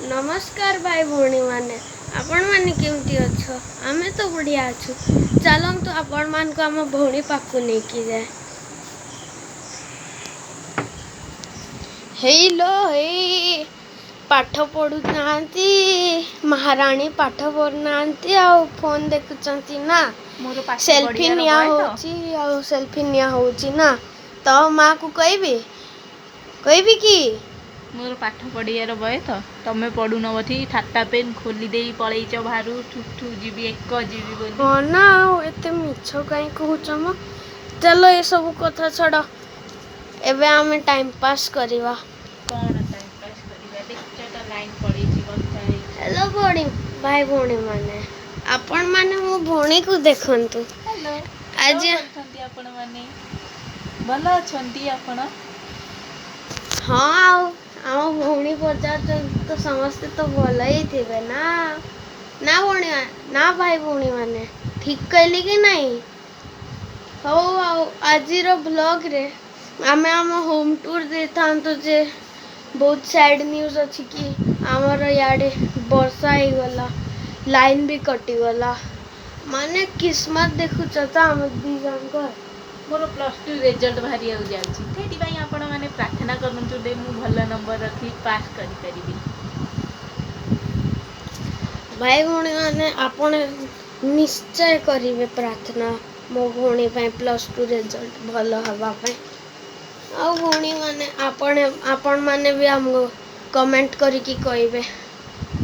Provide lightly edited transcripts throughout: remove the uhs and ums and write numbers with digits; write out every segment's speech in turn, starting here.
नमस्कार भाई भौणी माने आपण माने केमती अच्छो आमे तो बढ़िया अच्छु चलम तो आपण मान को आम भौणी पाखु नहीं की जाए हेलो हे पाठ पढ़ु नांती महारानी पाठ पढ़ु नांती आ फोन देखुचंती ना मोर पाठ सेल्फी पढ़ियार निया बय तो होची आ सेल्फी निया होची ना तो माँ को कहबी कि मोर पाठ पढ़ियार बय तो तमे पढ़ु न बथी ठाट्टा पेन खोली देई पळैच बाहरु ठुठु जीबी एक जीबी बोली हाँ ना एते मिछ कहीं कहूच म चलो ये सब कथा छड़ एबे आमे टाइम पास करिवा कोन टाइम पास करिवा देखछ त लाइन पड़ेची बस्ता है हेलो भौणी भाई भौणी माने आपण माने मो भौणी को देखंतु हेलो आज करथंती आपण माने भलो छंती आपण हाँ आम भौणी पचार तो समस्ते तो भल ही थे ना ना भौणी ना भाई भौणी माने ठीक कहली कि नहीं हो आज ब्लॉग रे आमे आम होम टूर दे था तो जे बहुत सैड न्यूज अच्छी कि आमर याडे वर्षा ही गला लाइन भी कटी गला माने किस्मत देखुच तो आम दी जन मोर +2 रिजल्ट बाहरी आउ जाउची तेटी भाई आपण माने प्रार्थना करनतु दे मु भल नंबर रखी पास करि परिबी भाई भौणी माने आपण निश्चय करिवे प्रार्थना मो भौणी +2 रिजल्ट भल हवा आ भौणी माने आपण माने भी हमको कमेंट करिकी कहबे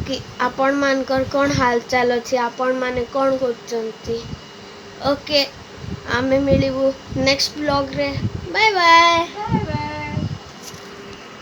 कि आपण मानकर कौन हाल चाल अच्छी आपण माने कौन करचंती ओके आमे मिलिबु नेक्स्ट ब्लॉग रे बाय बाय।